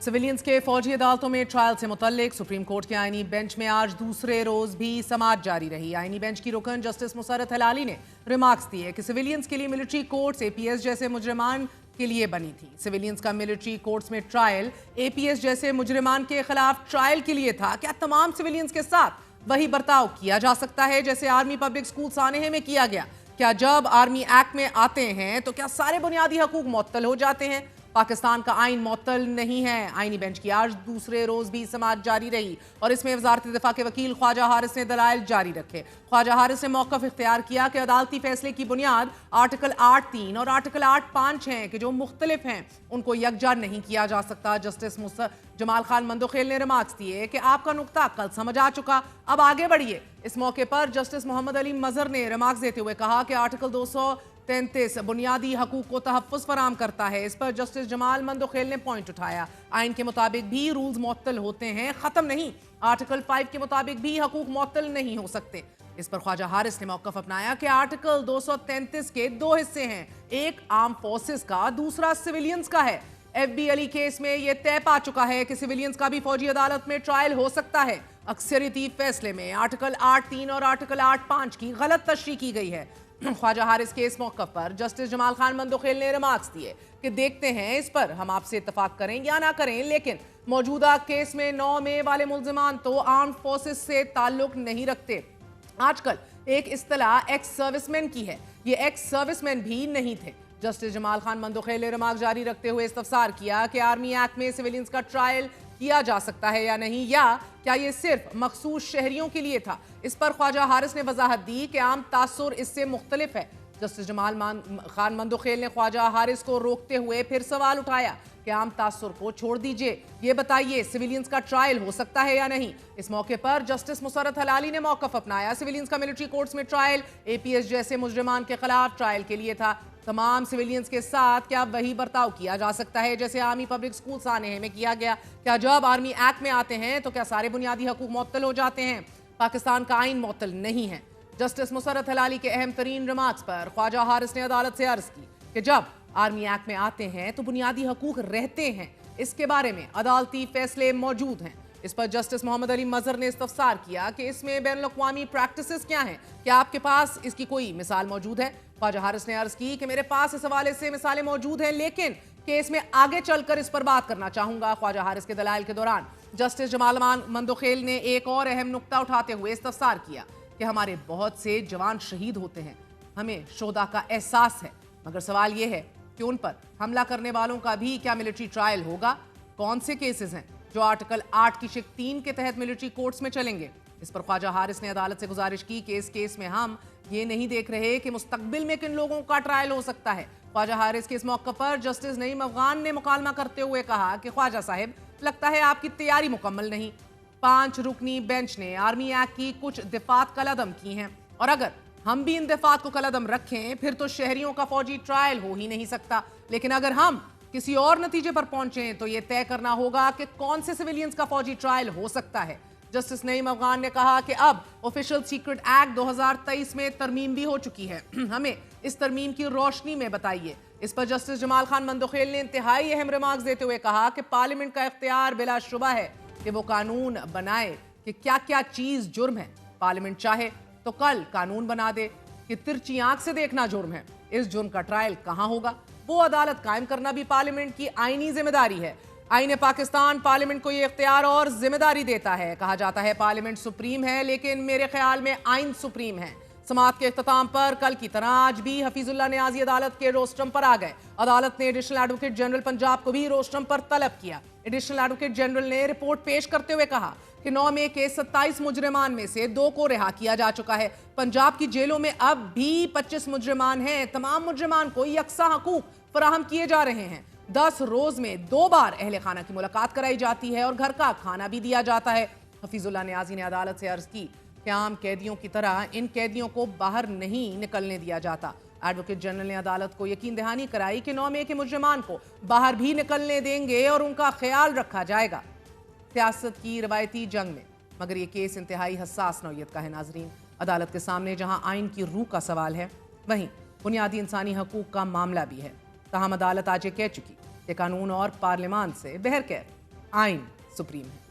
Civilians के फौजी अदालतों में ट्रायल से मुतल्लिक सुप्रीम कोर्ट के आईनी बेंच में आज दूसरे रोज भी समाअत जारी रही। आईनी बेंच की रुकन जस्टिस मुसर्रत हलाली ने रिमार्क्स दिए कि सिविलियंस के लिए मिलिट्री कोर्ट्स एपीएस जैसे मुजरिमान के लिए बनी थी। सिविलियंस का मिलिट्री कोर्ट्स में ट्रायल एपीएस जैसे मुजरिमान के खिलाफ ट्रायल के लिए था। क्या तमाम सिविलियंस के साथ वही बर्ताव किया जा सकता है जैसे आर्मी पब्लिक स्कूल सानेह में किया गया? क्या जब आर्मी एक्ट में आते हैं तो क्या सारे बुनियादी हकूक मुअत्तल हो जाते हैं? पाकिस्तान का आइन मुअत्तल नहीं है। आईनी बेंच की आज दूसरे रोज भी समाअत जारी रही और इसमें वजारत दिफा के वकील ख्वाजा हारिस ने दलाइल जारी रखे। ख्वाजा हारिस ने मौक़िफ़ इख्तियार किया कि अदालती फैसले की बुनियाद आर्टिकल 8(3) और आर्टिकल 8(5) हैं कि जो मुख्तलिफ हैं उनको यकजा नहीं किया जा सकता। जस्टिस जमाल खान मंदोखेल ने रिमार्क्स दिए कि आपका नुक्ता कल समझ आ चुका, अब आगे बढ़िए। इस मौके पर जस्टिस मोहम्मद अली मजहर ने रिमार्क्स देते हुए कहा कि आर्टिकल 233 बुनियादी हकूक को तहफ़्फ़ुज़ फराम करता है। इस पर जस्टिस जमाल मंदोखेल ने पॉइंट उठाया, आइन के मुताबिक भी रूल्स मुअत्तल होते हैं, ख़त्म नहीं। आर्टिकल 5 के मुताबिक भी हकूक मुअत्तल नहीं हो सकते। इस पर ख्वाजा हारिस ने मौक़िफ़ अपनाया कि आर्टिकल 233 के दो हिस्से हैं, एक आर्म फोर्सेस का, दूसरा सिविलियंस का है। FB अली केस में यह तय पा चुका है कि सिविलियंस का भी फौजी अदालत में ट्रायल हो सकता है। अक्सरियती फैसले में आर्टिकल 8(3) और आर्टिकल 8(5) की गलत तशरीह की गई है। ख्वाजा हारिस के इस मौक़िफ़ पर जस्टिस जमाल खान मंदोखेल ने रिमार्क्स दिए कि देखते हैं इस पर हम आपसे इत्तफाक करें या ना करें, लेकिन मौजूदा केस में 9 मई वाले मुल्ज़िमान तो आर्म फोर्सेस से ताल्लुक नहीं रखते। आजकल एक इस्तिलाह एक्स सर्विसमैन की है, ये एक्स सर्विसमैन भी नहीं थे। जस्टिस जमाल खान मंदोखेल ने रिमार्क जारी रखते हुए इस्तफसार किया कि आर्मी एक्ट में सिविलियंस का ट्रायल किया जा सकता है या नहीं, या क्या ये सिर्फ मखसूस शहरियों के लिए था। इस पर ख्वाजा हारिस ने वजाहत दी कि आम तासुर इससे मुख्तलिफ है। जस्टिस जमाल खान मंदोखेल ने ख्वाजा हारिस को रोकते हुए फिर सवाल उठाया कि आम तासुर को छोड़ दीजिए, ये बताइए सिविलियंस का ट्रायल हो सकता है या नहीं। इस मौके पर जस्टिस मुसर्रत हलाली ने मौक़िफ़ अपनाया, सिविलियंस का मिलिट्री कोर्ट्स में ट्रायल एपीएस जैसे मुजरिमान के खिलाफ ट्रायल के लिए था। तमाम सिविलियंस के साथ क्या वही बर्ताव किया जा सकता है जैसे आर्मी पब्लिक स्कूल सानेह में किया गया? क्या जब आर्मी एक्ट में आते हैं तो क्या सारे बुनियादी हकूक मुअत्तल हो जाते हैं? पाकिस्तान का आइन मुअत्तल नहीं है। जस्टिस मुसर्रत हलाली के अहम तरीन रिमार्क्स पर ख्वाजा हारिस ने अदालत से अर्ज की कि जब आर्मी एक्ट में आते हैं तो बुनियादी हकूक रहते हैं, इसके बारे में अदालती फैसले मौजूद हैं। इस पर जस्टिस मोहम्मद अली मजहर ने इस्तफसार किया कि इसमें बैनुल-अक़वामी प्रैक्टिसेस क्या हैं, क्या आपके पास इसकी कोई मिसाल मौजूद है? ख्वाजा हारिस ने अर्ज की कि मेरे पास इस हवाले से मिसालें मौजूद हैं, लेकिन केस में आगे चलकर इस पर बात करना चाहूंगा। ख्वाजा हारिस के दलाइल के दौरान जस्टिस जमाल मंदोखेल ने एक और अहम नुक्ता उठाते हुए इस्तफसार किया कि हमारे बहुत से जवान शहीद होते हैं, हमें शोहदा का एहसास है, मगर सवाल यह है कि उन पर हमला करने वालों का भी क्या मिलिट्री ट्रायल होगा? कौन से केसेस हैं जो आर्टिकल 8 की शिक 3 के तहत मिलिट्री कोर्ट्स में चलेंगे? इस पर ख्वाजा हारिस ने अदालत से गुजारिश की कि इस केस में हम ये नहीं देख रहे कि मुस्तकबिल में किन लोगों का ट्रायल हो सकता है। ख्वाजा हारिस के इस मौके पर जस्टिस नईम अफगान ने मुकालमा करते हुए कहा कि ख्वाजा साहिब, लगता है आपकी तैयारी मुकम्मल नहीं। 5 रुकनी बेंच ने आर्मी एक्ट की कुछ दिफात कलअदम की हैं, और अगर हम भी इन दिफात को कलअदम रखें फिर तो शहरियों का फौजी ट्रायल हो ही नहीं सकता। लेकिन अगर हम किसी और नतीजे पर पहुंचे तो यह तय करना होगा कि कौन से सिविलियंस का फौजी ट्रायल हो सकता है। जस्टिस नईम अफगान ने कहा कि अब ऑफिशियल सीक्रेट एक्ट 2023 में तरमीम भी हो चुकी है, हमें इस तरमीम की रोशनी में बताइए। इस पर जस्टिस जमाल खान मंदोखेल ने इंतहाई अहम रिमार्क्स देते हुए कहा कि पार्लियामेंट का इख्तियार बिलाशुबा है कि वो कानून बनाए कि क्या क्या चीज जुर्म है। पार्लियामेंट चाहे तो कल कानून बना दे कि तिरछी आंख से देखना जुर्म है। इस जुर्म का ट्रायल कहां होगा? वो अदालत कायम करना भी पार्लियामेंट की आईनी जिम्मेदारी है। आईने पाकिस्तान पार्लियामेंट को ये इख्तियार और जिम्मेदारी देता है। कहा जाता है पार्लियामेंट सुप्रीम है, लेकिन मेरे ख्याल में आइन सुप्रीम है। समाअत के इख्तिताम पर कल की तरह आज भी हफीजुल्लाह नियाजी अदालत के रोस्ट्रम पर आ गए। अदालत ने एडिशनल एडवोकेट जनरल पंजाब को भी रोस्ट्रम पर तलब किया। एडिशनल एडवोकेट जनरल ने रिपोर्ट पेश करते हुए कहा कि 9 मई के 27 मुजरिमान में से 2 को रिहा किया जा चुका है। पंजाब की जेलों में अब भी 25 मुजरिमान हैं। तमाम मुजरिमान को यकसा हकूक फराहम किए जा रहे हैं। 10 रोज में 2 बार अहले खाना की मुलाकात कराई जाती है और घर का खाना भी दिया जाता है। हफीजुल्लाह नियाजी ने अदालत से अर्ज की कि आम कैदियों की तरह इन कैदियों को बाहर नहीं निकलने दिया जाता। एडवोकेट जनरल ने अदालत को यकीन दहानी कराई कि 9 मई के मुजरिमान को बाहर भी निकलने देंगे और उनका ख्याल रखा जाएगा। सियासत की रवायती जंग में मगर ये केस इंतहाई हसास नौयत का है। नाजरीन, अदालत के सामने जहां आइन की रूह का सवाल है, वहीं बुनियादी इंसानी हकूक का मामला भी है। ताहम अदालत आज ये कह चुकी कि कानून और पार्लियामान से बहरकैफ आइन सुप्रीम है।